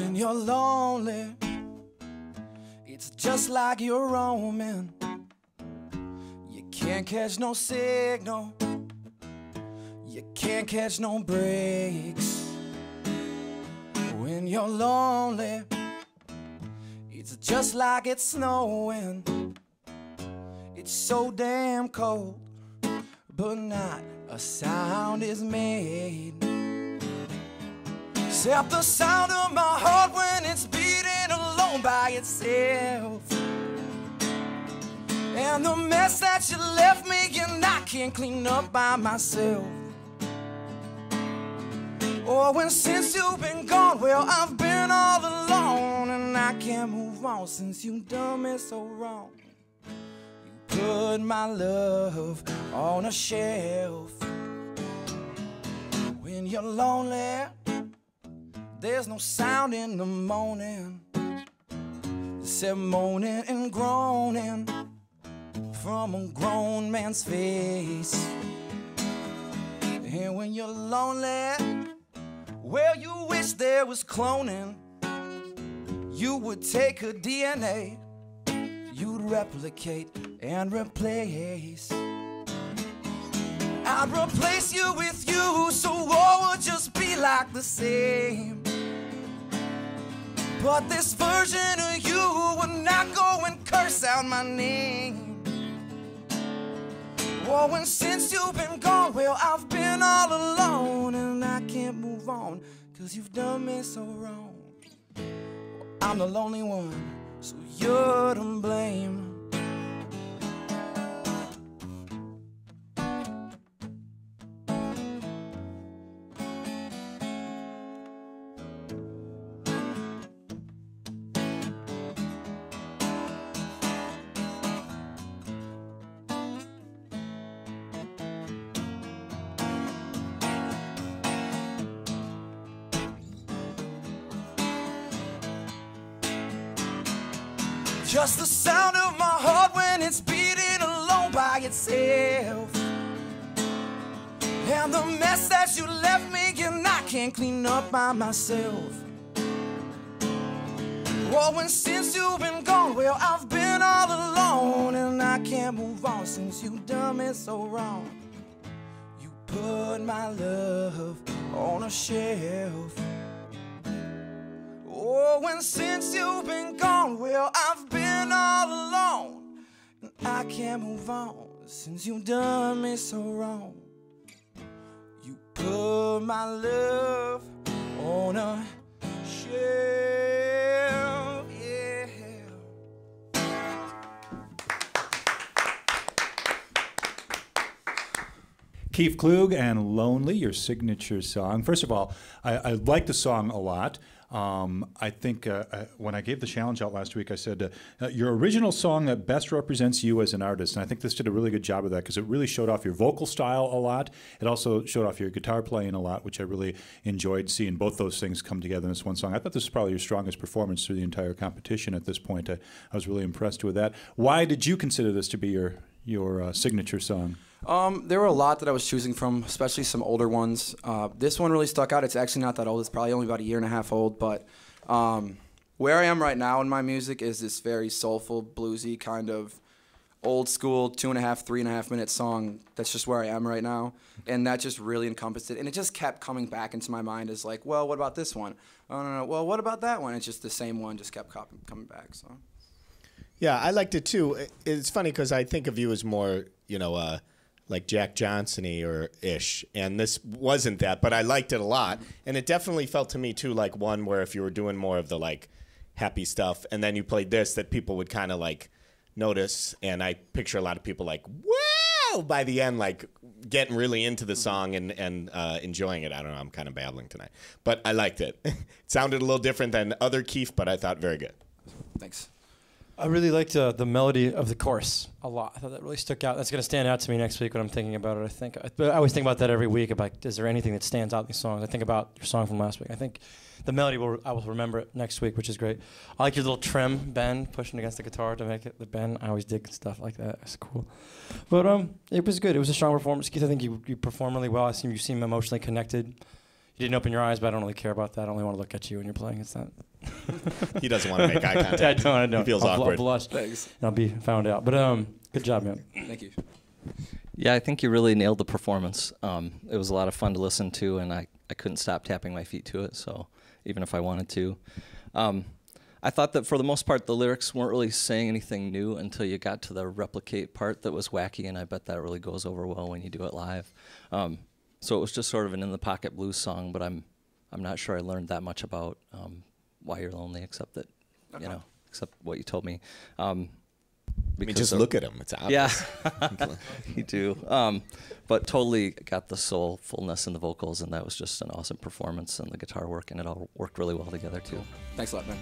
When you're lonely, it's just like you're roaming. You can't catch no signal, you can't catch no breaks. When you're lonely, it's just like it's snowing. It's so damn cold, but not a sound is made, except the sound of my heart when it's beating alone by itself. And the mess that you left me and I can't clean up by myself. Oh, and since you've been gone, well, I've been all alone, and I can't move on since you done me so wrong. You put my love on a shelf. When you're lonely, there's no sound in the morning, except moaning and groaning from a grown man's face. And when you're lonely, well, you wish there was cloning. You would take her DNA, you'd replicate and replace. I'd replace you with you, so all would just be like the same. But this version of you would not go and curse out my name. Oh, and since you've been gone, well, I've been all alone, and I can't move on, 'cause you've done me so wrong. I'm the lonely one, so you're to blame. Just the sound of my heart when it's beating alone by itself. And the mess that you left me and I can't clean up by myself. Oh, and since you've been gone, well, I've been all alone, and I can't move on since you done me so wrong. You put my love on a shelf. Oh, and since you've been gone, well, I've been all alone, and I can't move on since you done me so wrong. You put my love on a shelf, yeah. Keefe Klug and Lonely, your signature song. First of all, I like the song a lot. I think when I gave the challenge out last week, I said, your original song that best represents you as an artist. And I think this did a really good job of that, because it really showed off your vocal style a lot. It also showed off your guitar playing a lot, which I really enjoyed seeing both those things come together in this one song. I thought this was probably your strongest performance through the entire competition at this point. I was really impressed with that. Why did you consider this to be your signature song? There were a lot that I was choosing from, especially some older ones. This one really stuck out. It's actually not that old. It's probably only about a year and a half old. But where I am right now in my music is this very soulful, bluesy kind of old school 2.5, 3.5 minute song. That's just where I am right now. And that just really encompassed it. And it just kept coming back into my mind as like, well, what about this one? Oh, no. Well, what about that one? It's just the same one just kept coming back. So. Yeah, I liked it too. It's funny because I think of you as more, like Jack Johnson-y or ish, and this wasn't that, but I liked it a lot, and it definitely felt to me too like one where if you were doing more of the like happy stuff, and then you played this, that people would kind of like notice, and I picture a lot of people like wow by the end, like getting really into the song and enjoying it. I don't know, I'm kind of babbling tonight, but I liked it. It sounded a little different than other Keefe, but I thought very good. Thanks. I really liked the melody of the chorus a lot. I thought that really stuck out. That's going to stand out to me next week when I'm thinking about it, I think. But I always think about that every week, about is there anything that stands out in these songs. I think about your song from last week. I think the melody, I will remember it next week, which is great. I like your little trim bend, pushing against the guitar to make it the bend. I always dig stuff like that. It's cool. But it was good. It was a strong performance. Keith, I think you performed really well. You seem emotionally connected. You didn't open your eyes, but I don't really care about that. I only want to look at you when you're playing. It's not. He doesn't want to make eye contact. I don't. He feels I'll awkward. blush. Thanks. And I'll be found out. But good job, man. Thank you. Yeah, I think you really nailed the performance. It was a lot of fun to listen to, and I couldn't stop tapping my feet to it, so even if I wanted to. I thought that for the most part the lyrics weren't really saying anything new until you got to the replicate part that was wacky, and I bet that really goes over well when you do it live. So it was just sort of an in-the-pocket blues song, but I'm not sure I learned that much about Why You're Lonely, except that, except what you told me. I mean, just look at him. It's obvious. Yeah, you do. But totally got the soulfulness in the vocals, and that was just an awesome performance, and the guitar work, and it all worked really well together, too. Thanks a lot, man.